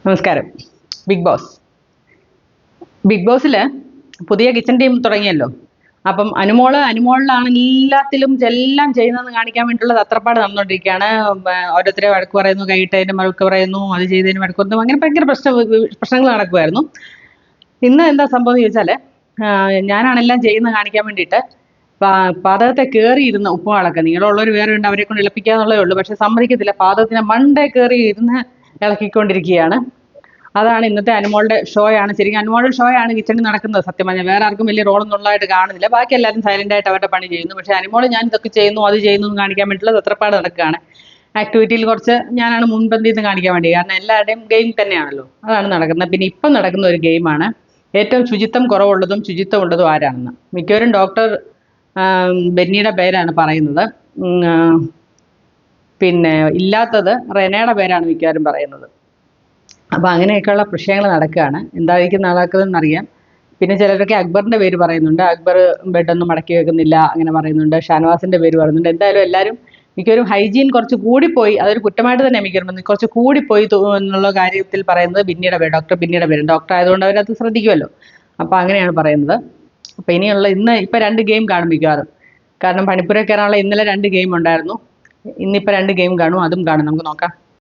നമസ്കാരം. Big boss big ബോസിൽ പുതിയ കിച്ചൺ ടീം തുടങ്ങിയല്ലോ. അപ്പം അനുമോളിലാണ് എല്ലാത്തിലും എല്ലാം ചെയ്യുന്നതെന്ന് കാണിക്കാൻ വേണ്ടിയിട്ടുള്ള തത്രപ്പാട് നടന്നുകൊണ്ടിരിക്കുകയാണ്. ഓരോരുത്തരെ വഴക്ക് പറയുന്നു, കൈയിട്ടതിന് വഴക്ക് പറയുന്നു, അത് ചെയ്തതിന് വഴക്ക് പറയുന്നു, അങ്ങനെ ഭയങ്കര പ്രശ്നങ്ങൾ നടക്കുമായിരുന്നു. ഇന്ന് എന്താ സംഭവം എന്ന് ചോദിച്ചാൽ, ഞാനാണെല്ലാം ചെയ്യുന്നത് കാണിക്കാൻ വേണ്ടിയിട്ട് പാദത്തെ കയറിയിരുന്ന ഉപ്പുമാളൊക്കെ നീളമുള്ളവർ വേറെ ഉണ്ട്, അവരെ കൊണ്ട് ഇളപ്പിക്കുക എന്നുള്ളതേ ഉള്ളൂ. പക്ഷെ സമ്മതിക്കത്തില്ല, പാദത്തിന് മണ്ടേ കയറി ഇരുന്ന് ഇളക്കിക്കൊണ്ടിരിക്കുകയാണ്. അതാണ് ഇന്നത്തെ അനുമോളുടെ ഷോ ആണ്. ശരിക്കും അനുമോളുടെ ഷോ ആണ് കിച്ചണിൽ നടക്കുന്നത്. സത്യം പറഞ്ഞാൽ വേറെ ആർക്കും വലിയ റോളൊന്നും ഉള്ളതായിട്ട് കാണുന്നില്ല. ബാക്കി എല്ലാവരും സൈലന്റ് ആയിട്ട് അവരുടെ പണി ചെയ്യുന്നു. പക്ഷേ അനുമോൾ ഞാൻ ഇതൊക്കെ ചെയ്യുന്നു, അത് ചെയ്യുന്നു എന്ന് കാണിക്കാൻ വേണ്ടിയിട്ടുള്ള തത്രപ്പാട് നടക്കുകയാണ്. ആക്ടിവിറ്റിയിൽ കുറച്ച് ഞാനാണ് മുൻപന്തിയിൽ നിന്ന് കാണിക്കാൻ വേണ്ടി. കാരണം എല്ലാവരുടെയും ഗെയിം തന്നെയാണല്ലോ, അതാണ് നടക്കുന്നത്. പിന്നെ ഇപ്പം നടക്കുന്ന ഒരു ഗെയിമാണ് ഏറ്റവും ശുചിത്വം കുറവുള്ളതും ശുചിത്വം ഉള്ളതും ആരാണെന്ന്. മിക്കവരും ഡോക്ടർ ബെന്നിയുടെ പേരാണ് പറയുന്നത്. പിന്നെ ഇല്ലാത്തത് റെനയുടെ പേരാണ് മിക്കവാറും പറയുന്നത്. അപ്പോൾ അങ്ങനെയൊക്കെയുള്ള വിഷയങ്ങൾ നടക്കുകയാണ്. എന്തായിരിക്കും നടക്കുന്നതെന്ന് അറിയാം. പിന്നെ ചിലരൊക്കെ അക്ബറിൻ്റെ പേര് പറയുന്നുണ്ട്. അക്ബർ ബെഡൊന്നും മടക്കി വെക്കുന്നില്ല അങ്ങനെ പറയുന്നുണ്ട്. ഷാനവാസിൻ്റെ പേര് പറയുന്നുണ്ട്. എന്തായാലും എല്ലാവരും മിക്കവരും ഹൈജീൻ കുറച്ച് കൂടിപ്പോയി, അതൊരു കുറ്റമായിട്ട് തന്നെ മിക്കവരും കുറച്ച് കൂടിപ്പോയി എന്നുള്ള കാര്യത്തിൽ പറയുന്നത് ബിന്നിയുടെ പേര്, ഡോക്ടർ ബിന്നിയുടെ പേര്. ഡോക്ടർ ആയതുകൊണ്ട് അവരത് ശ്രദ്ധിക്കുമല്ലോ. അപ്പോൾ അങ്ങനെയാണ് പറയുന്നത്. അപ്പോൾ ഇപ്പം 2 ഗെയിം കാണും മിക്കവാറും. കാരണം പണിപ്പുര കയറാനുള്ള ഇന്നലെ 2 ഗെയിം ഉണ്ടായിരുന്നു. ഇന്നിപ്പോൾ 2 ഗെയിം കാണും, അതും കാണും. നമുക്ക് നോക്കാം.